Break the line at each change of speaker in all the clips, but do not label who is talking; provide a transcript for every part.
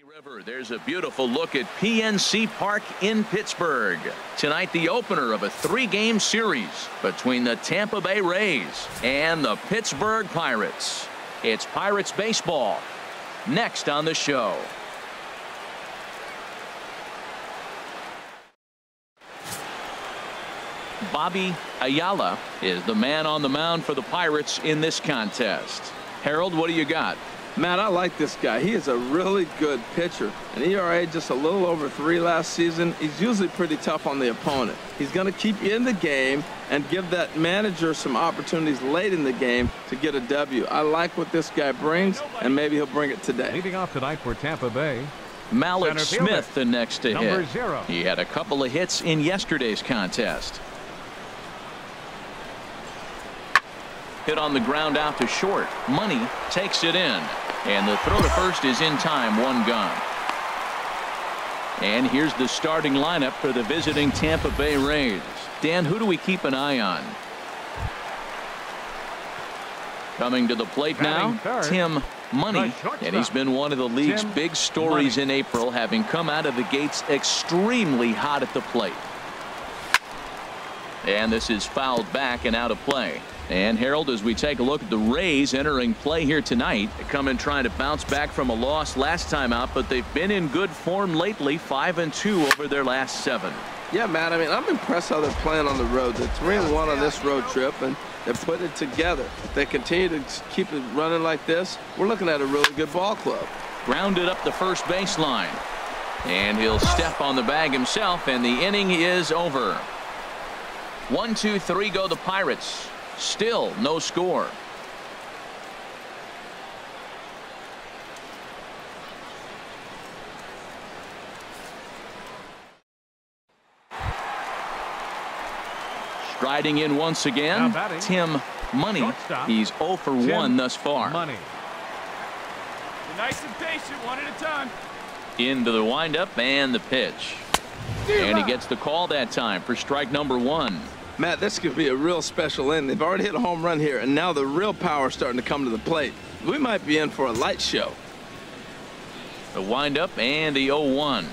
River. There's a beautiful look at PNC Park in Pittsburgh. Tonight, the opener of a 3-game series between the Tampa Bay Rays and the Pittsburgh Pirates. It's Pirates baseball next on the show. Bobby Ayala is the man on the mound for the Pirates in this contest. Harold, what do you got?
Matt, I like this guy. He is a really good pitcher. An ERA just a little over 3 last season. He's usually pretty tough on the opponent. He's going to keep you in the game and give that manager some opportunities late in the game to get a W. I like what this guy brings, and maybe he'll bring it today.
Leading off tonight for Tampa Bay,
Malik Smith, the next to hit.
0.
He had a couple of hits in yesterday's contest. Hit on the ground out to short. Money takes it in. And the throw to first is in time. 1 gone. And here's the starting lineup for the visiting Tampa Bay Rays. Dan, who do we keep an eye on? Coming to the plate now, Tim Money. And he's been one of the league's big stories in April, having come out of the gates extremely hot at the plate. And this is fouled back and out of play. And Harold, as we take a look at the Rays entering play here tonight, they come in trying to bounce back from a loss last time out, but they've been in good form lately, 5-2 over their last 7.
Yeah, Matt, I mean, I'm impressed how they're playing on the road. They're 3-1 on this road trip, and they're putting it together. If they continue to keep it running like this, we're looking at a really good ball club.
Grounded up the first baseline. And he'll step on the bag himself, and the inning is over. 1, 2, 3 go the Pirates. Still no score. Striding in once again, Tim Money. He's 0 for 1 thus far.
Money.
You're nice and patient, one at a time.
Into the windup and the pitch. And he gets the call that time for strike number 1.
Matt, this could be a real special inning. They've already hit a home run here, and now the real power is starting to come to the plate. We might be in for a light show.
The windup and the 0-1.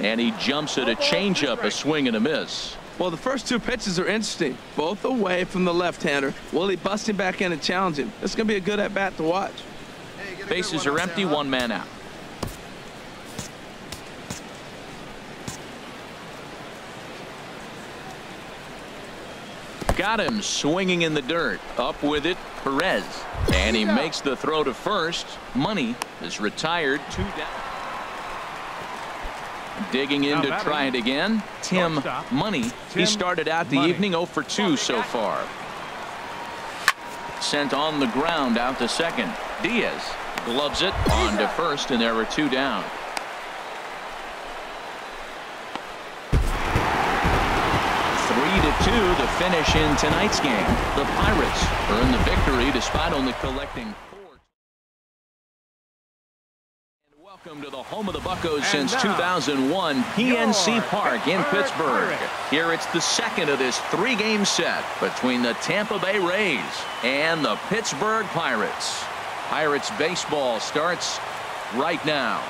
And he jumps at a changeup, a swing and a miss.
Well, the first 2 pitches are interesting, both away from the left-hander. Will he bust him back in and challenge him? This is going to be a good at-bat to watch.
Bases are empty, 1 man out. Got him swinging in the dirt. Up with it, Perez. And he makes the throw to first. Money is retired. 2 down. Digging in to try it again. Tim Money. He started out the evening 0 for 2 so far. Sent on the ground out to second. Diaz gloves it on to first, and there were 2 down. 3-2 the finish in tonight's game. The Pirates earn the victory despite only collecting 4. And welcome to the home of the Buccos since 2001, PNC Park in Pittsburgh. Here it's the second of this 3-game set between the Tampa Bay Rays and the Pittsburgh Pirates. Pirates baseball starts right now.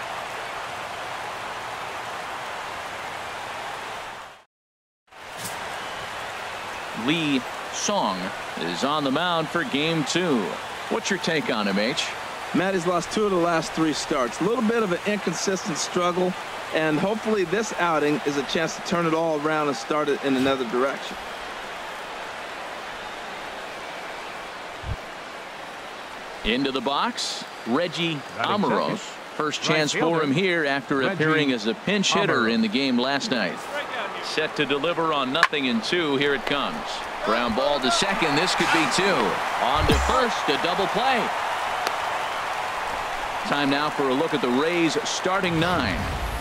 Lee Song is on the mound for game 2. What's your take on him, H?
Matt, he's lost 2 of the last 3 starts. A little bit of an inconsistent struggle, and hopefully this outing is a chance to turn it all around and start it in another direction.
Into the box, Reggie Amaros. First chance for him here after appearing as a pinch hitter in the game last night. Set to deliver on 0-2. Here it comes. Ground ball to second. This could be 2. On to first. A double play. Time now for a look at the Rays starting 9.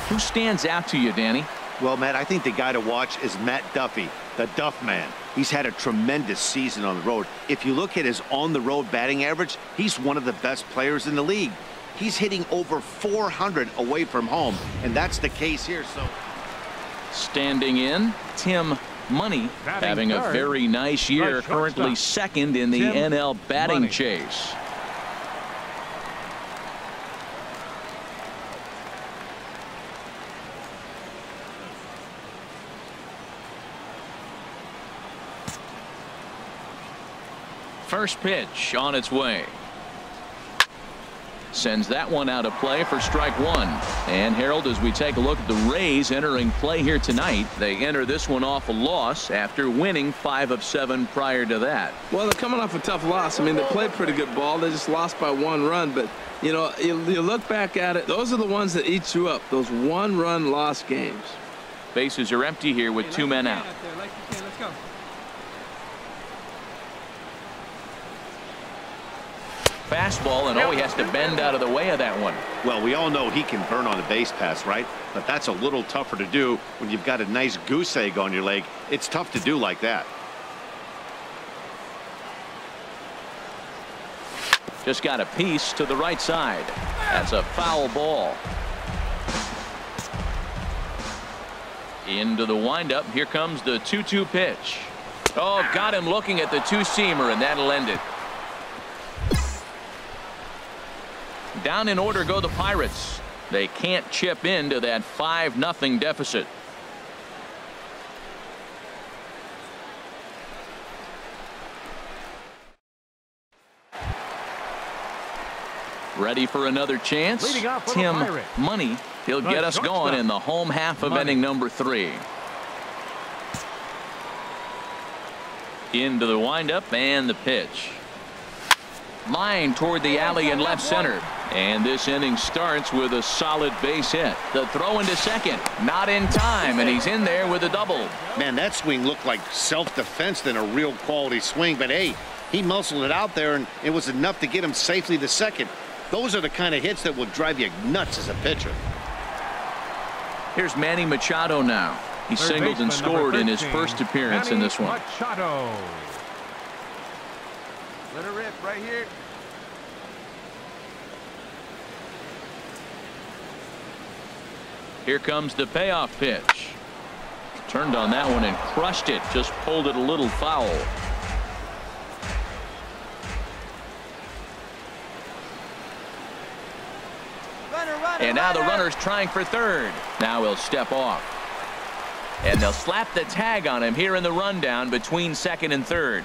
Who stands out to you, Danny?
Well, Matt, I think the guy to watch is Matt Duffy, the Duff Man. He's had a tremendous season on the road. If you look at his on-the-road batting average, he's one of the best players in the league. He's hitting over 400 away from home, and that's the case here. So,
standing in, Tim Money, having a very nice year, currently second in the NL batting chase. First pitch on its way. Sends that one out of play for strike one. And Harold, as we take a look at the Rays entering play here tonight, they enter this one off a loss after winning 5 of 7 prior to that.
Well, they're coming off a tough loss. I mean, they played pretty good ball. They just lost by 1 run. But, you know, you look back at it, those are the ones that eat you up, those 1-run loss games.
Bases are empty here with 2 men out.
Let's go.
Fastball, and he has to bend out of the way of that one.
Well, we all know he can burn on a base pass, right? But that's a little tougher to do when you've got a nice goose egg on your leg. It's tough to do like that.
Just got a piece to the right side. That's a foul ball. Into the windup. Here comes the 2-2 pitch. Oh, got him looking at the two-seamer, and that'll end it. Down in order go the Pirates. They can't chip into that 5-0 deficit. Ready for another chance. Tim Money. He'll get us going in the home half of inning number 3. Into the windup and the pitch. Line toward the alley in left center. And this inning starts with a solid base hit. The throw into second. Not in time, and he's in there with a double.
Man, that swing looked like self-defense than a real quality swing. But, hey, he muscled it out there, and it was enough to get him safely to second. Those are the kind of hits that will drive you nuts as a pitcher.
Here's Manny Machado now. He singled and scored in his first appearance in this one.
Machado.
Let her rip right here.
Here comes the payoff pitch. Turned on that one and crushed it. Just pulled it a little foul. And now the runner's trying for third. Now he'll step off. And they'll slap the tag on him here in the rundown between second and third.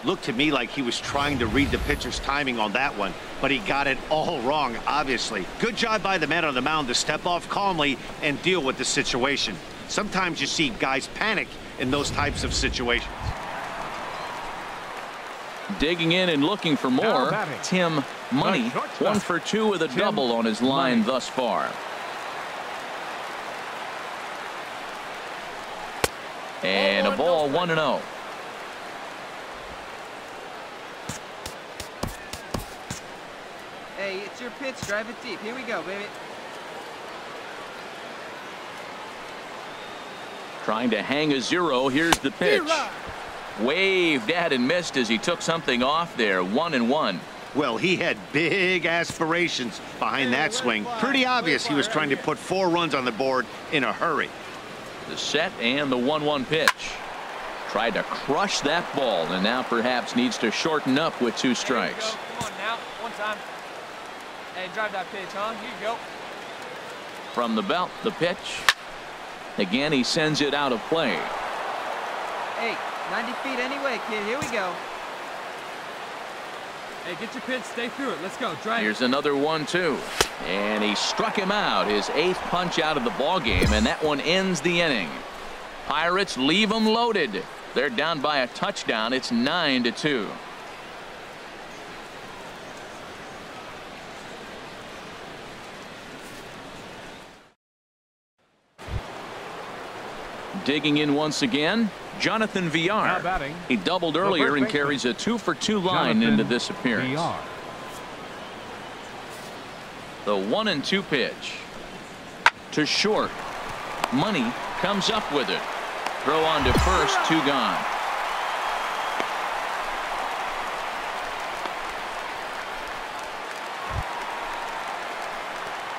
Looked to me like he was trying to read the pitcher's timing on that one, but he got it all wrong, obviously. Good job by the man on the mound to step off calmly and deal with the situation. Sometimes you see guys panic in those types of situations.
Digging in and looking for more, Tim Money. 1 for 2 with a double on his line thus far. And a ball 1-0.
Hey, it's your pitch. Drive it deep. Here we go, baby.
Trying to hang a 0. Here's the pitch. Waved at and missed as he took something off there. 1-1.
Well, he had big aspirations behind that swing. Pretty obvious he was trying to put 4 runs on the board in a hurry.
The set and the 1-1 pitch. Tried to crush that ball, and now perhaps needs to shorten up with 2 strikes.
Come on now. One time. Hey, drive that pitch, huh? Here you go.
From the belt, the pitch. Again, he sends it out of play.
Hey, 90 feet anyway, kid. Here we go.
Hey, get your pitch. Stay through it. Let's go. Drive.
Here's another 1-2. And he struck him out. His 8th punch out of the ball game, and that one ends the inning. Pirates leave them loaded. They're down by a touchdown. It's 9-2. Digging in once again, Jonathan Villar. He doubled earlier and carries a 2 for 2 line into this appearance. The 1-2 pitch to short. Money comes up with it. Throw on to first, 2 gone.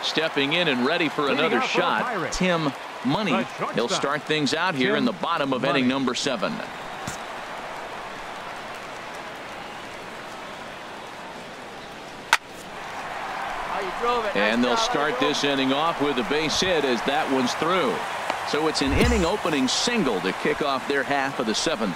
Stepping in and ready for another shot, Tim Money. He'll start things out here in the bottom of inning number 7. And they'll start this inning off with a base hit as that one's through. So it's an inning opening single to kick off their half of the 7th.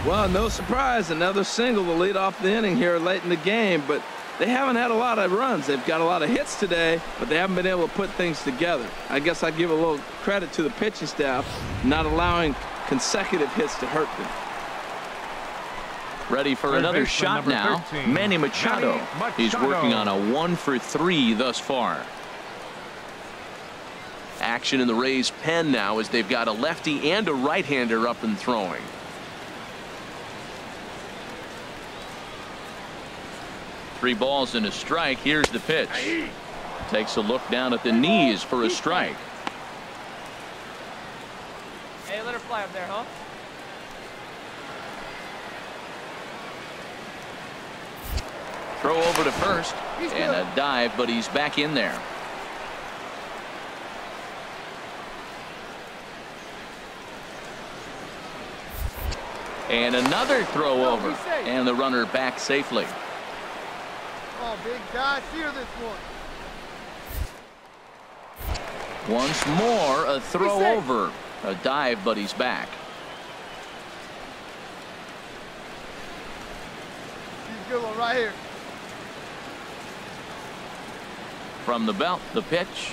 Well, no surprise, another single to lead off the inning here late in the game, but they haven't had a lot of runs. They've got a lot of hits today, but they haven't been able to put things together. I guess I give a little credit to the pitching staff, not allowing consecutive hits to hurt them.
Ready for another shot now.
13,
Manny Machado. He's working on a 1-for-3 thus far. Action in the Rays' pen now as they've got a lefty and a right-hander up and throwing. Three balls and a strike. Here's the pitch. Takes a look down at the knees for a strike.
Hey, let her fly up there, huh?
Throw over to first and a dive, but he's back in there. And another throw over, and the runner back safely.
Oh, big guy, steer this one.
Once more, a throw over. A dive, but he's back.
He's a good one right here.
From the belt, the pitch.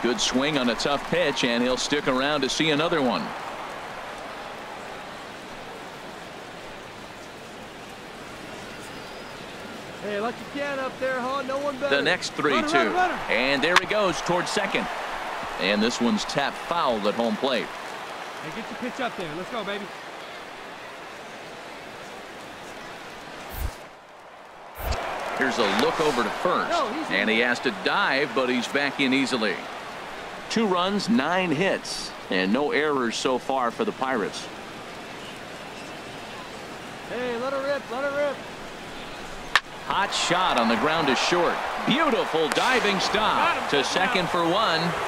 Good swing on a tough pitch, and he'll stick around to see another one.
Hey, let your can up there, huh? No one better.
The next 3-2. And there he goes towards second. And this one's tapped foul at home plate.
Hey, get your pitch up there. Let's go, baby.
Here's a look over to first. And he has to dive, but he's back in easily. 2 runs, 9 hits, and no errors so far for the Pirates.
Hey, let her rip, let her rip.
Hot shot on the ground is short. Beautiful diving stop to second for 1.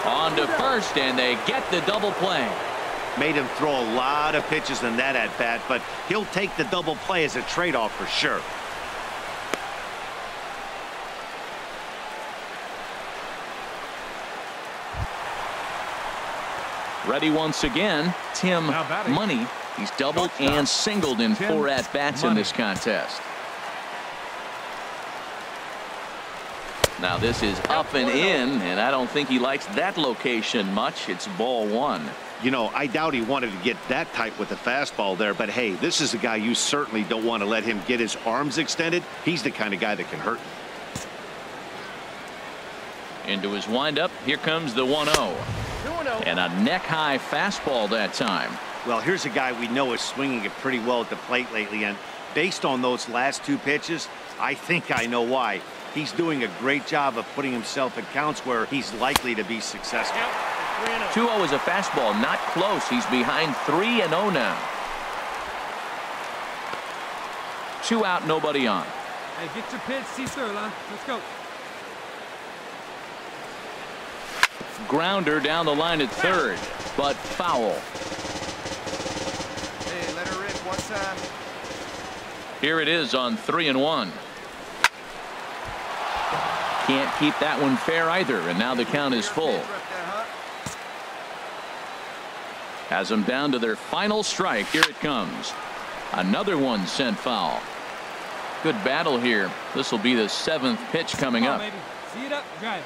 On to first, and they get the double play.
Made him throw a lot of pitches in that at bat, but he'll take the double play as a trade-off for sure.
Ready once again, Tim Money. He's doubled and singled in 4 at-bats in this contest. Now this is up and in, and I don't think he likes that location much. It's ball 1.
You know, I doubt he wanted to get that tight with the fastball there, but hey, this is a guy you certainly don't want to let him get his arms extended. He's the kind of guy that can hurt you.
Into his windup, here comes the 1-0. And a neck-high fastball that time.
Well, here's a guy we know is swinging it pretty well at the plate lately, and based on those last 2 pitches, I think I know why. He's doing a great job of putting himself in counts where he's likely to be successful.
2-0 is a fastball, not close. He's behind 3-0 now. 2 out, nobody on.
Hey, get your pitch, C-Sirla. Let's go.
Grounder down the line at third, but foul.
Hey, let her rip one time.
Here it is on 3-1. Can't keep that one fair either, and now the count is full. Has them down to their final strike. Here it comes. Another one sent foul. Good battle here. This will be the 7th pitch coming up.
See it up, drive.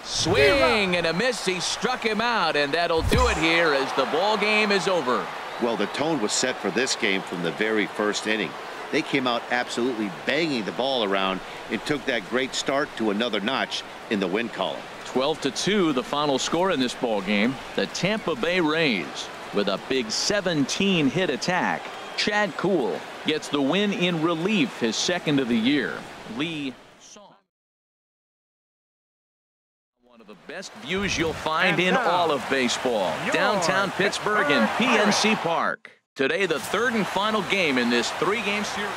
Swing and a miss. He struck him out, and that'll do it here as the ball game is over.
Well, the tone was set for this game from the very first inning. They came out absolutely banging the ball around and took that great start to another notch in the win column.
12-2 the final score in this ball game. The Tampa Bay Rays with a big 17-hit attack. Chad Kuhl gets the win in relief, his 2nd of the year. Lee Song. One of the best views you'll find in all of baseball. Downtown Pittsburgh and PNC Park. Today, the 3rd and final game in this 3-game series.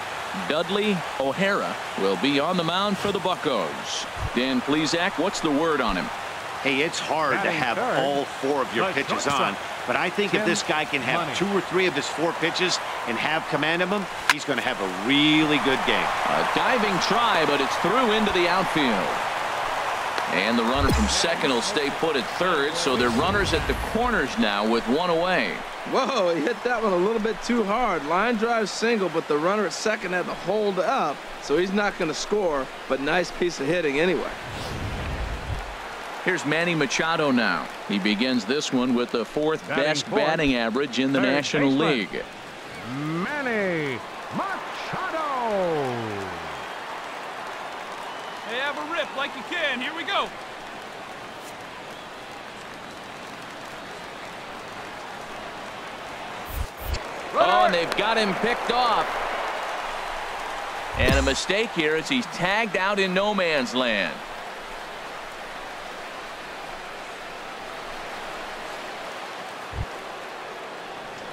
Dudley O'Hara will be on the mound for the Buccos. Dan Plesac, what's the word on him?
Hey, it's hard to have all 4 of your pitches on, but I think if this guy can have 2 or 3 of his 4 pitches and have command of them, he's going to have a really good game.
A diving try, but it's through into the outfield. And the runner from second will stay put at third, so they're runners at the corners now with one away.
Whoa, he hit that one a little bit too hard. Line drive single, but the runner at second had to hold up, so he's not going to score, but nice piece of hitting anyway.
Here's Manny Machado now. He begins this one with the fourth best batting average in the National League.
Manny Machado.
Hey, have a rip like you can. Here we go.
Oh, and they've got him picked off. And a mistake here as he's tagged out in no man's land.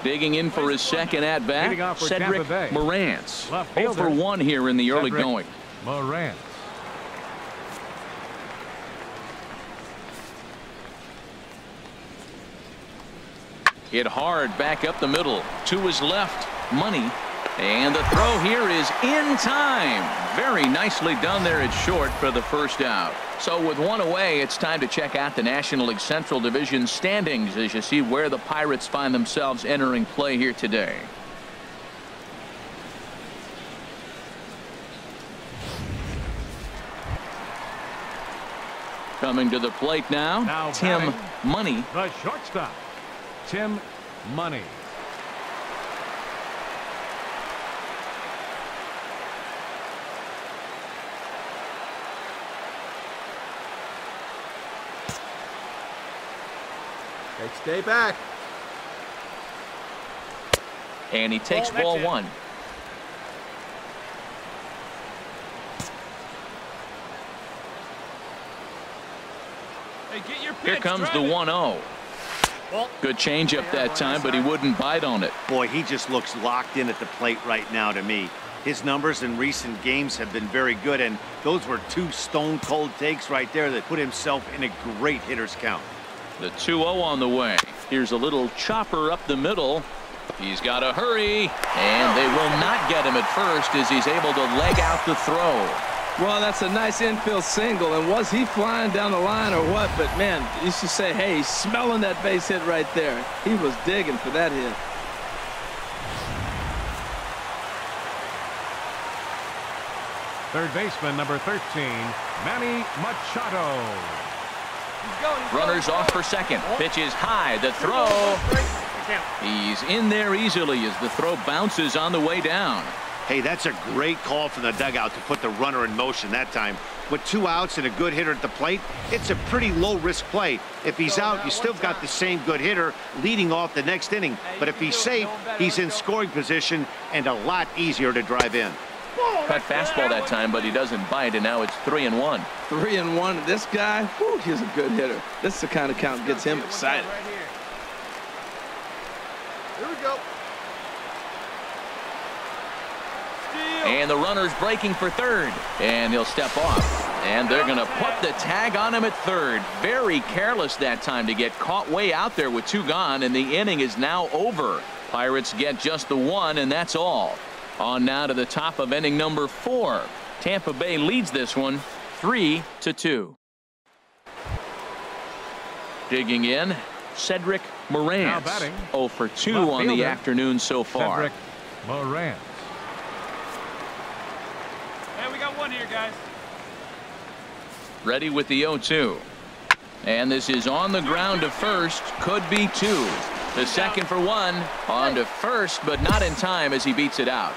Digging in for his second at-bat, Cedric Morantz. 0-for-1 here in the early going.
Morantz.
Hit hard back up the middle. To his left, Money. And the throw here is in time. Very nicely done there at short for the first out. So with one away, it's time to check out the National League Central Division standings as you see where the Pirates find themselves entering play here today. Coming to the plate now Tim Money.
The shortstop, Tim Money.
Hey, stay back.
And he takes ball one.
Hey, get your pitch.
Here comes the 1-0. Good changeup that time, but he wouldn't bite on it.
Boy, he just looks locked in at the plate right now to me. His numbers in recent games have been very good, and those were two stone-cold takes right there that put himself in a great hitter's count.
The 2-0 on the way. Here's a little chopper up the middle. He's got to hurry, and they will not get him at first as he's able to leg out the throw.
Well, that's a nice infield single, and was he flying down the line or what? But, man, you should say, hey, he's smelling that base hit right there. He was digging for that hit.
Third baseman, number 13, Manny Machado.
Runners off for second. Pitch is high. The throw. He's in there easily as the throw bounces on the way down.
Hey, that's a great call from the dugout to put the runner in motion that time. With 2 outs and a good hitter at the plate, it's a pretty low-risk play. If he's out, you still got the same good hitter leading off the next inning. But if he's safe, he's in scoring position and a lot easier to drive in.
Cut fastball that time, but he doesn't bite, and now it's 3-1.
3-1. This guy, whew, he's a good hitter. This is the kind of count that gets him excited.
Here we go.
And the runner's breaking for third, and he'll step off. And they're going to put the tag on him at third. Very careless that time to get caught way out there with 2 gone, and the inning is now over. Pirates get just the 1, and that's all. On now to the top of inning number 4. Tampa Bay leads this one 3-2. Digging in, Cedric Morantz. 0-for-2 on the afternoon so far.
Cedric Morantz.
Hey, we got one here, guys.
Ready with the 0-2. And this is on the ground to first. Could be 2. The second for 1. On to first, but not in time as he beats it out.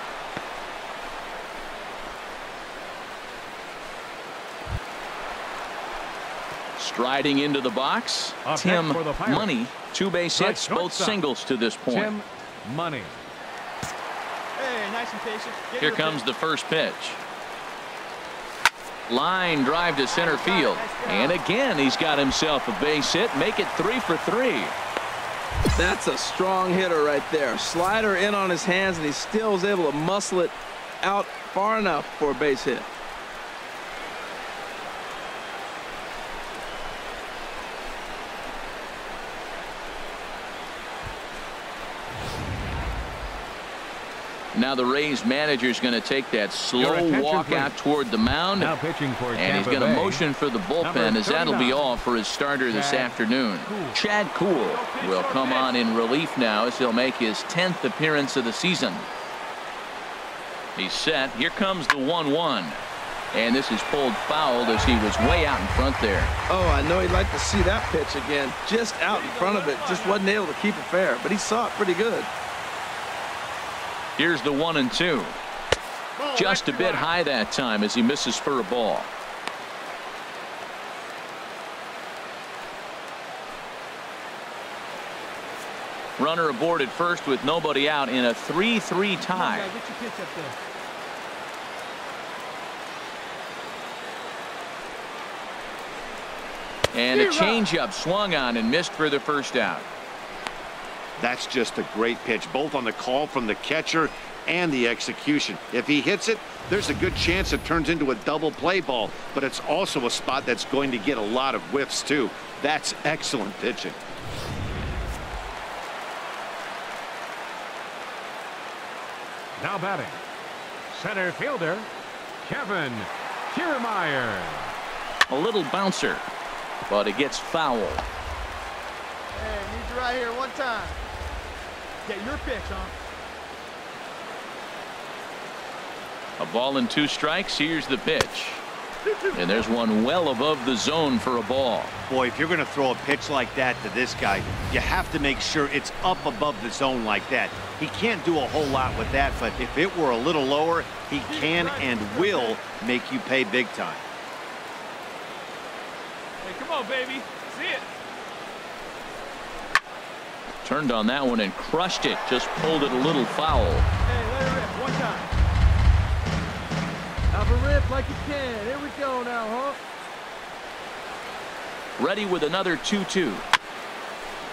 Striding into the box, Tim Money. 2 base hits, both singles to this point.
Tim Money.
Hey, nice and patient.
Here comes the first pitch. Line drive to center field. And again, he's got himself a base hit. Make it 3 for 3.
That's a strong hitter right there. Slider in on his hands, and he still is able to muscle it out far enough for a base hit.
Now the Rays manager is going to take that slow walk out toward the mound.
Now pitching for
and he's going to motion for the bullpen, as that'll be all for his starter this afternoon. Chad Kuhl will come on in relief now as he'll make his 10th appearance of the season. He's set. Here comes the 1-1. And this is pulled foul as he was way out in front there.
Oh, I know he'd like to see that pitch again. Just out in front of it. Just wasn't able to keep it fair, but he saw it pretty good.
Here's the 1-2. Just a bit high that time as he misses for a ball. Runner aboard at first with nobody out in a 3-3 tie. And a changeup swung on and missed for the first out.
That's just a great pitch, both on the call from the catcher and the execution. If he hits it, there's a good chance it turns into a double play ball, but it's also a spot that's going to get a lot of whiffs too. That's excellent pitching.
Now batting, center fielder Kevin Kiermaier.
A little bouncer, but it gets foul.
Hey, need you right here one time. Get your pitch, huh?
A ball and 2 strikes. Here's the pitch. And there's one well above the zone for a ball.
Boy, if you're going to throw a pitch like that to this guy, you have to make sure it's up above the zone like that. He can't do a whole lot with that, but if it were a little lower, he can and will make you pay big time.
Hey, come on, baby. See it.
Turned on that one and crushed it. Just pulled it a little foul.
Hey, let it rip one time. Have a rip like you can. Here we go now, huh?
Ready with another 2-2.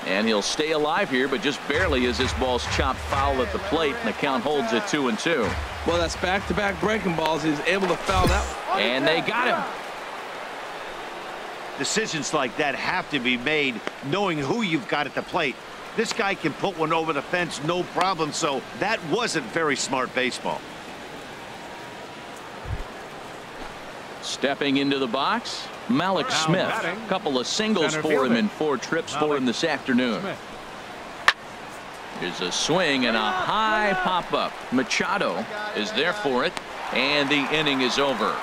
And he'll stay alive here, but just barely as this ball's chopped foul at the plate, and the count holds at 2-2.
Well, that's back-to-back breaking balls. He's able to foul that.
And they got him.
Decisions like that have to be made knowing who you've got at the plate. This guy can put one over the fence, no problem, so that wasn't very smart baseball.
Stepping into the box, Malik Smith. A couple of singles for him in 4 trips for him this afternoon. Here's a swing and a high pop-up. Machado is there for it, and the inning is over.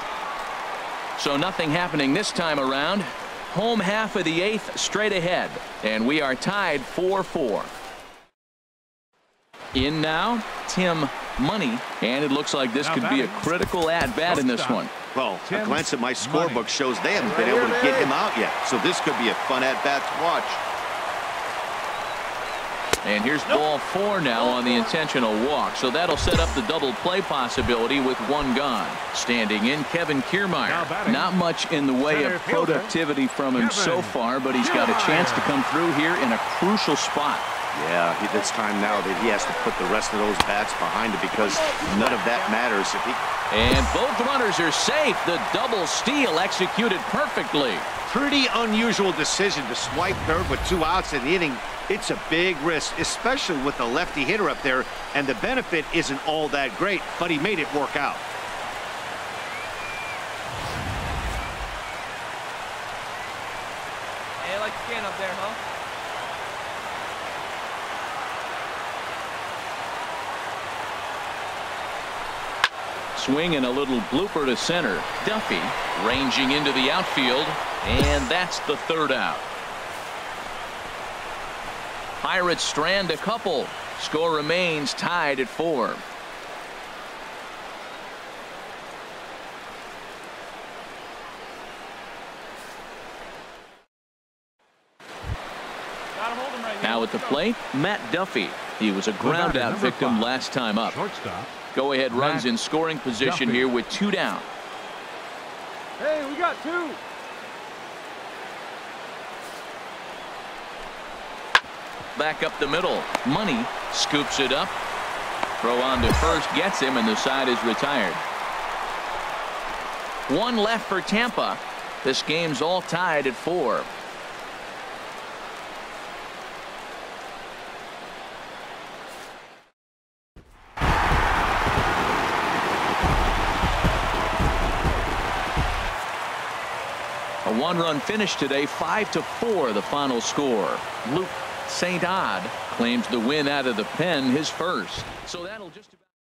So nothing happening this time around. Home half of the 8th straight ahead, and we are tied 4-4. In now, Tim Money, and it looks like this could be a critical at-bat in this one.
Well, a glance at my scorebook shows they haven't been able to get him out yet, so this could be a fun at-bat to watch.
And here's ball 4 now on the intentional walk, so that'll set up the double play possibility with 1 gone. Standing in, Kevin Kiermaier. Not much in the way of productivity from him so far, but he's got a chance to come through here in a crucial spot.
Yeah, it's time now that he has to put the rest of those bats behind it, because none of that matters if he...
And both runners are safe. The double steal executed perfectly.
Pretty unusual decision to swipe third with 2 outs in the inning. It's a big risk, especially with the lefty hitter up there, and the benefit isn't all that great, but he made it work out.
Hey, I like the can up there, huh?
Swing and a little blooper to center. Duffy ranging into the outfield, and that's the 3rd out. Pirates strand a couple. Score remains tied at 4. Now at the plate, Matt Duffy. He was a ground out victim last time up.
Shortstop.
Go ahead runs in scoring position here with 2 down.
Hey, we got 2.
Back up the middle. Money scoops it up. Throw on to first gets him, and the side is retired. 1 left for Tampa. This game's all tied at 4. A one-run finish today, 5-4 the final score. Luke St. Odd claims the win out of the pen, his first. So that'll just about